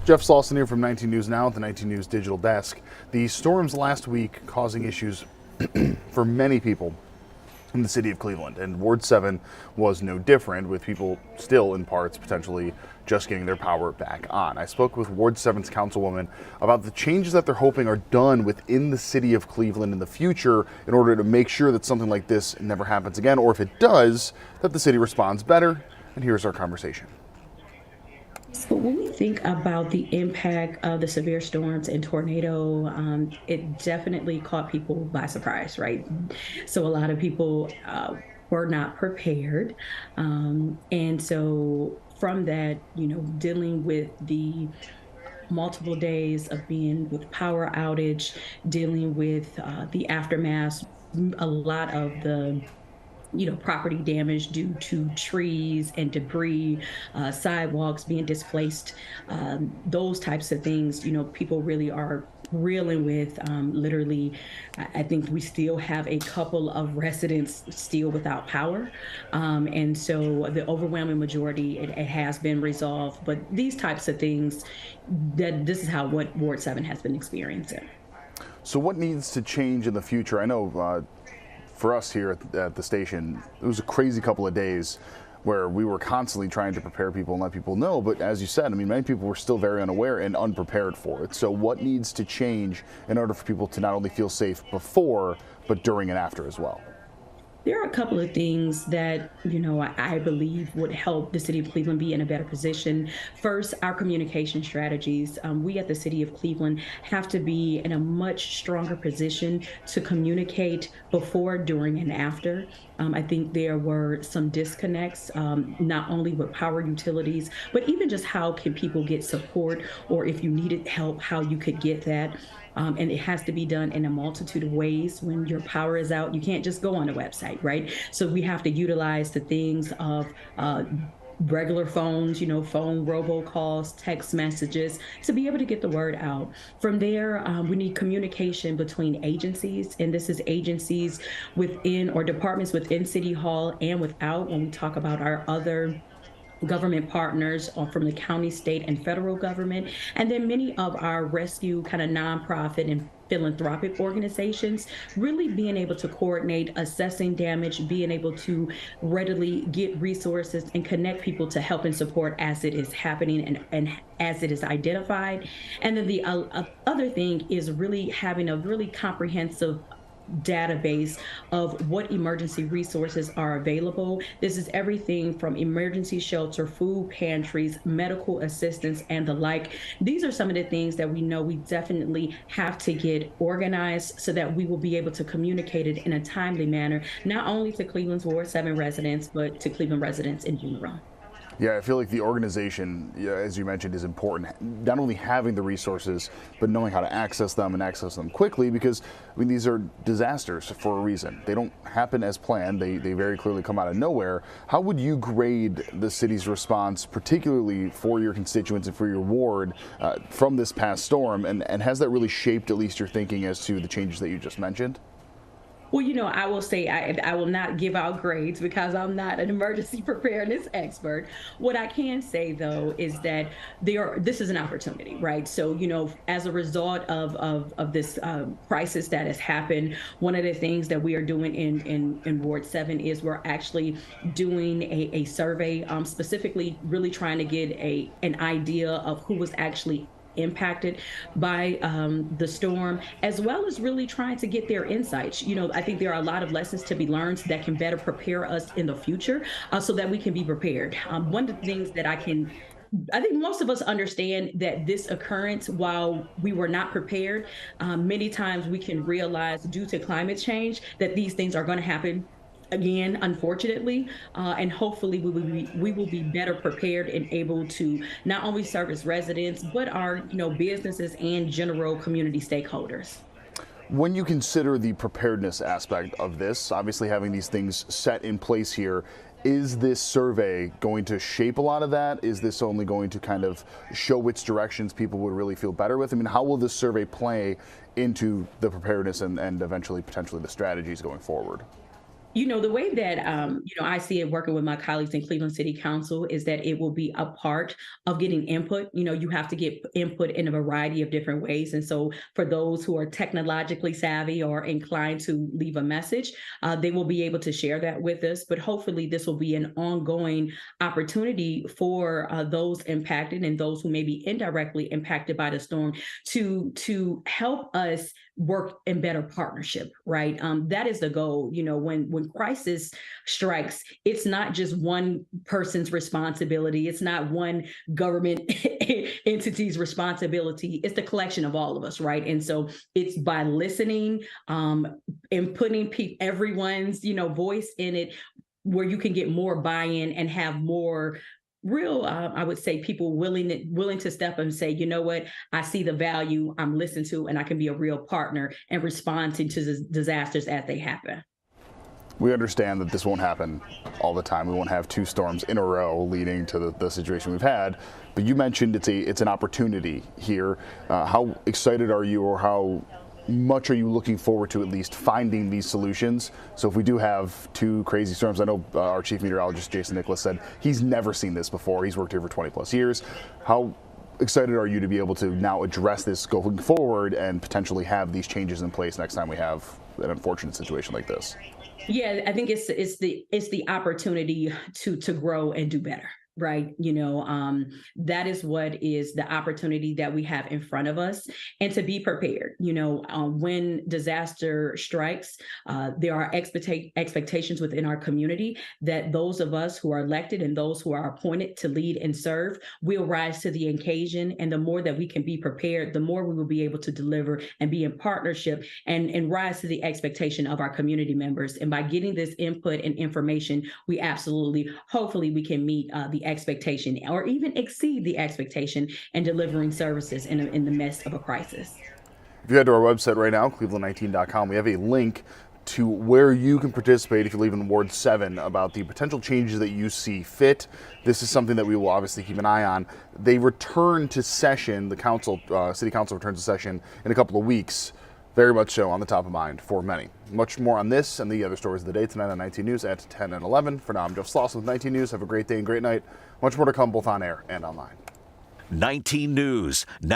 Jeff Slauson here from 19 News Now at the 19 News Digital Desk. The storms last week causing issues for many people in the city of Cleveland, and Ward 7 was no different, with people still in parts potentially just getting their power back on. I spoke with Ward 7's Councilwoman about the changes that they're hoping are done within the city of Cleveland in the future in order to make sure that something like this never happens again, or if it does, that the city responds better. And here's our conversation. So when we think about the impact of the severe storms and tornado, it definitely caught people by surprise, right? So a lot of people were not prepared. And so from that, dealing with the multiple days of being with power outage, dealing with the aftermath, a lot of the property damage due to trees and debris, sidewalks being displaced, those types of things, people really are reeling with. Literally, I think we still have a couple of residents still without power. And so the overwhelming majority, it has been resolved. But these types of things, this is what Ward 7 has been experiencing. So what needs to change in the future? I know for us here at the station, it was a crazy couple of days where we were constantly trying to prepare people and let people know. But as you said, many people were still very unaware and unprepared for it. So what needs to change in order for people to not only feel safe before, but during and after as well? There are a couple of things that, I believe would help the city of Cleveland be in a better position. First, our communication strategies. We at the city of Cleveland have to be in a much stronger position to communicate before, during, and after. I think there were some disconnects, not only with power utilities, but even just how can people get support, or if you needed help, how you could get that. And it has to be done in a multitude of ways. When your power is out, you can't just go on a website, right? So we have to utilize the things of regular phones, phone robocalls, text messages, to be able to get the word out. From there, we need communication between agencies, and this is agencies within or departments within City Hall and without, when we talk about our other government partners from the county, state, and federal government, and then many of our rescue kind of nonprofit and philanthropic organizations, really being able to coordinate, assessing damage, being able to readily get resources and connect people to help and support as it is happening and as it is identified. And then the other thing is really having a really comprehensive database of what emergency resources are available. This is everything from emergency shelter, food pantries, medical assistance, and the like. These are some of the things that we know we definitely have to get organized so that we will be able to communicate it in a timely manner, not only to Cleveland's Ward 7 residents, but to Cleveland residents in general. Yeah, I feel like the organization, as you mentioned, is important. Not only having the resources, but knowing how to access them and access them quickly, because these are disasters for a reason. They don't happen as planned. They very clearly come out of nowhere. How would you grade the city's response, particularly for your constituents and for your ward, from this past storm? And has that really shaped at least your thinking as to the changes that you just mentioned? Well, I will say I will not give out grades because I'm not an emergency preparedness expert. What I can say, though, is that this is an opportunity, right? So, as a result of this crisis that has happened, one of the things that we are doing in Ward 7 is we're actually doing a survey, specifically really trying to get an idea of who was actually impacted by the storm, as well as really trying to get their insights. I think there are a lot of lessons to be learned that can better prepare us in the future so that we can be prepared. One of the things that I think most of us understand that this occurrence, while we were not prepared, many times we can realize due to climate change that these things are going to happen again, unfortunately, and hopefully we will be better prepared and able to not only service residents, but our businesses and general community stakeholders. When you consider the preparedness aspect of this, obviously having these things set in place here, is this survey going to shape a lot of that? Is this only going to kind of show which directions people would really feel better with? How will this survey play into the preparedness and eventually potentially the strategies going forward? The way that I see it working with my colleagues in Cleveland City Council is that it will be a part of getting input. You have to get input in a variety of different ways. And so for those who are technologically savvy or inclined to leave a message, they will be able to share that with us. But hopefully this will be an ongoing opportunity for those impacted and those who may be indirectly impacted by the storm to help us work in better partnership, right? That is the goal. When crisis strikes, it's not just one person's responsibility. It's not one government entity's responsibility. It's the collection of all of us, right? And so it's by listening and putting everyone's voice in it, where you can get more buy-in and have more real, I would say, people willing to step up and say, you know what, I see the value, I'm listened to, and I can be a real partner and responding to disasters as they happen. We understand that this won't happen all the time. We won't have two storms in a row leading to the situation we've had. But you mentioned it's an opportunity here. How excited are you, or how much are you looking forward to at least finding these solutions? So if we do have two crazy storms, I know our chief meteorologist, Jason Nicholas, said he's never seen this before. He's worked here for 20 plus years. How excited are you to be able to now address this going forward and potentially have these changes in place next time we have an unfortunate situation like this? Yeah, I think it's the opportunity to grow and do better. Right. That is what is the opportunity that we have in front of us, and to be prepared. When disaster strikes, there are expectations within our community that those of us who are elected and those who are appointed to lead and serve will rise to the occasion. And the more that we can be prepared, the more we will be able to deliver and be in partnership and rise to the expectation of our community members. And by getting this input and information, we absolutely, hopefully, we can meet the expectation or even exceed the expectation in delivering services in the midst of a crisis. If you head to our website right now, cleveland19.com, we have a link to where you can participate if you live in Ward 7 about the potential changes that you see fit. This is something that we will obviously keep an eye on. They return to session, the City Council returns to session in a couple of weeks. Very much so on the top of mind for many. Much more on this and the other stories of the day tonight on 19 News at 10 and 11. For now, I'm Jeff Slauson with 19 News. Have a great day and great night. Much more to come both on air and online. 19 News.